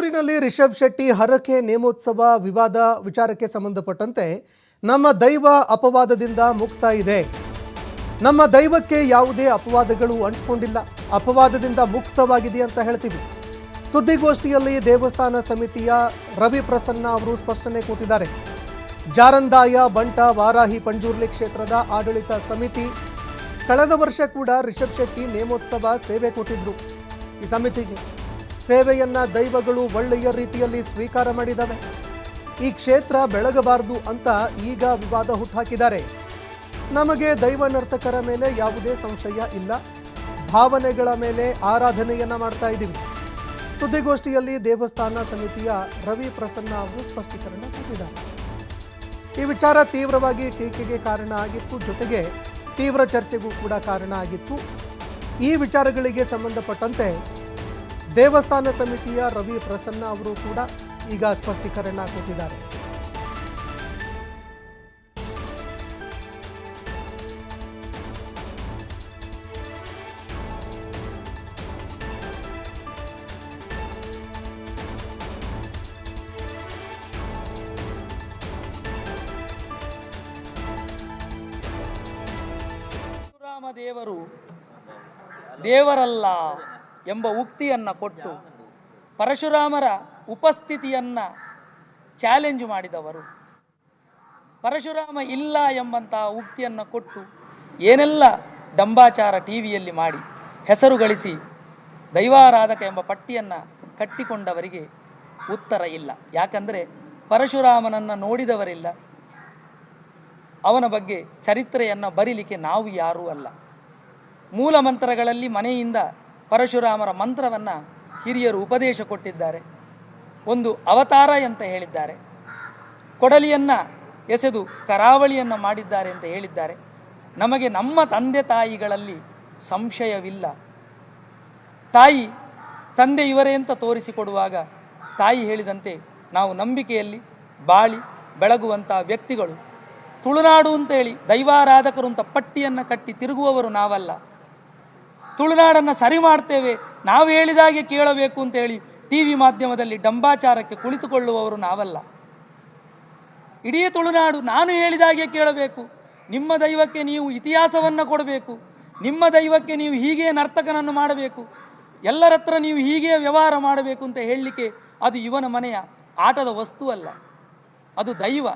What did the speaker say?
ಊರಿನಲ್ಲಿ ರಿಷಬ್ ಶೆಟ್ಟಿ ಹರಕೆ ನೇಮೋತ್ಸವ ವಿವಾದ ವಿಚಾರಕ್ಕೆ ಸಂಬಂಧಪಟ್ಟಂತೆ ನಮ್ಮ ದೈವ ಅಪವಾದದಿಂದ ಮುಕ್ತ ಇದೆ. ನಮ್ಮ ದೈವಕ್ಕೆ ಯಾವುದೇ ಅಪವಾದಗಳು ಅಂಟಿಕೊಂಡಿಲ್ಲ, ಅಪವಾದದಿಂದ ಮುಕ್ತವಾಗಿದೆ ಅಂತ ಹೇಳ್ತೀವಿ. ಸುದ್ದಿಗೋಷ್ಠಿಯಲ್ಲಿ ದೇವಸ್ಥಾನ ಸಮಿತಿಯ ರವಿ ಪ್ರಸನ್ನ ಅವರು ಸ್ಪಷ್ಟನೆ ಕೊಟ್ಟಿದ್ದಾರೆ. ಜಾರಂದಾಯ ಬಂಟ ವಾರಾಹಿ ಪಂಜುರ್ಲಿ ಕ್ಷೇತ್ರದ ಆಡಳಿತ ಸಮಿತಿ ಕಳೆದ ವರ್ಷ ಕೂಡ ರಿಷಬ್ ಶೆಟ್ಟಿ ನೇಮೋತ್ಸವ ಸೇವೆ ಕೊಟ್ಟಿದ್ರು. ಈ ಸಮಿತಿಗೆ ಸೇವೆಯನ್ನ ದೈವಗಳು ಒಳ್ಳೆಯ ರೀತಿಯಲ್ಲಿ ಸ್ವೀಕಾರ ಮಾಡಿದವೆ. ಈ ಕ್ಷೇತ್ರ ಬೆಳಗಬಾರದು ಅಂತ ಈಗ ವಿವಾದ ಹುಟ್ಟುಹಾಕಿದ್ದಾರೆ. ನಮಗೆ ದೈವ ನರ್ತಕರ ಮೇಲೆ ಯಾವುದೇ ಸಂಶಯ ಇಲ್ಲ, ಭಾವನೆಗಳ ಮೇಲೆ ಆರಾಧನೆಯನ್ನ ಮಾಡ್ತಾ ಇದ್ದೀವಿ. ಸುದ್ದಿಗೋಷ್ಠಿಯಲ್ಲಿ ದೇವಸ್ಥಾನ ಸಮಿತಿಯ ರವಿ ಪ್ರಸನ್ನ ಅವರು ಸ್ಪಷ್ಟೀಕರಣ ಕೊಟ್ಟಿದ್ದಾರೆ. ಈ ವಿಚಾರ ತೀವ್ರವಾಗಿ ಟೀಕೆಗೆ ಕಾರಣ ಆಗಿತ್ತು, ಜೊತೆಗೆ ತೀವ್ರ ಚರ್ಚೆಗೂ ಕೂಡ ಕಾರಣ ಆಗಿತ್ತು. ಈ ವಿಚಾರಗಳಿಗೆ ಸಂಬಂಧಪಟ್ಟಂತೆ ದೇವಸ್ಥಾನ ಸಮಿತಿಯ ರವಿ ಪ್ರಸನ್ನ ಅವರು ಕೂಡ ಈಗ ಸ್ಪಷ್ಟೀಕರಣ ಕೊಟ್ಟಿದ್ದಾರೆ. ದೇವರು ದೇವರಲ್ಲ ಎಂಬ ಉಕ್ತಿಯನ್ನು ಕೊಟ್ಟು ಪರಶುರಾಮರ ಉಪಸ್ಥಿತಿಯನ್ನು ಚಾಲೆಂಜ್ ಮಾಡಿದವರು, ಪರಶುರಾಮ ಇಲ್ಲ ಎಂಬಂತಹ ಉಕ್ತಿಯನ್ನು ಕೊಟ್ಟು ಏನೆಲ್ಲ ಡಂಬಾಚಾರ ಟಿವಿಯಲ್ಲಿ ಮಾಡಿ ಹೆಸರು ಗಳಿಸಿ ದೈವಾರಾಧಕ ಎಂಬ ಪಟ್ಟಿಯನ್ನು ಕಟ್ಟಿಕೊಂಡವರಿಗೆ ಉತ್ತರ ಇಲ್ಲ. ಯಾಕಂದರೆ ಪರಶುರಾಮನನ್ನು ನೋಡಿದವರಿಲ್ಲ, ಅವನ ಬಗ್ಗೆ ಚರಿತ್ರೆಯನ್ನು ಬರೀಲಿಕ್ಕೆ ನಾವು ಯಾರೂ ಅಲ್ಲ. ಮೂಲ ಮಂತ್ರಗಳಲ್ಲಿ ಮನೆಯಿಂದ ಪರಶುರಾಮರ ಮಂತ್ರವನ್ನು ಹಿರಿಯರು ಉಪದೇಶ ಕೊಟ್ಟಿದ್ದಾರೆ. ಒಂದು ಅವತಾರ ಅಂತ ಹೇಳಿದ್ದಾರೆ, ಕೊಡಲಿಯನ್ನು ಎಸೆದು ಕರಾವಳಿಯನ್ನು ಮಾಡಿದ್ದಾರೆ ಅಂತ ಹೇಳಿದ್ದಾರೆ. ನಮಗೆ ನಮ್ಮ ತಂದೆ ತಾಯಿಗಳಲ್ಲಿ ಸಂಶಯವಿಲ್ಲ. ತಾಯಿ ತಂದೆ ಇವರೇ ಅಂತ ತೋರಿಸಿಕೊಡುವಾಗ ತಾಯಿ ಹೇಳಿದಂತೆ ನಾವು ನಂಬಿಕೆಯಲ್ಲಿ ಬಾಳಿ ಬೆಳಗುವಂಥ ವ್ಯಕ್ತಿಗಳು. ತುಳುನಾಡು ಅಂತೇಳಿ ದೈವಾರಾಧಕರು ಅಂತ ಪಟ್ಟಿಯನ್ನು ಕಟ್ಟಿ ತಿರುಗುವವರು ನಾವಲ್ಲ. ತುಳುನಾಡನ್ನು ಸರಿ ಮಾಡ್ತೇವೆ, ನಾವು ಹೇಳಿದಾಗೆ ಕೇಳಬೇಕು ಅಂತೇಳಿ ಟಿ ವಿ ಮಾಧ್ಯಮದಲ್ಲಿ ಡಂಬಾಚಾರಕ್ಕೆ ಕುಳಿತುಕೊಳ್ಳುವವರು ನಾವಲ್ಲ. ಇಡೀ ತುಳುನಾಡು ನಾನು ಹೇಳಿದಾಗೆ ಕೇಳಬೇಕು, ನಿಮ್ಮ ದೈವಕ್ಕೆ ನೀವು ಇತಿಹಾಸವನ್ನು ಕೊಡಬೇಕು, ನಿಮ್ಮ ದೈವಕ್ಕೆ ನೀವು ಹೀಗೆ ನರ್ತಕನನ್ನು ಮಾಡಬೇಕು, ಎಲ್ಲರ ಹತ್ರ ನೀವು ಹೀಗೆ ವ್ಯವಹಾರ ಮಾಡಬೇಕು ಅಂತ ಹೇಳಲಿಕ್ಕೆ ಅದು ಇವನ ಮನೆಯ ಆಟದ ವಸ್ತು ಅಲ್ಲ, ಅದು ದೈವ.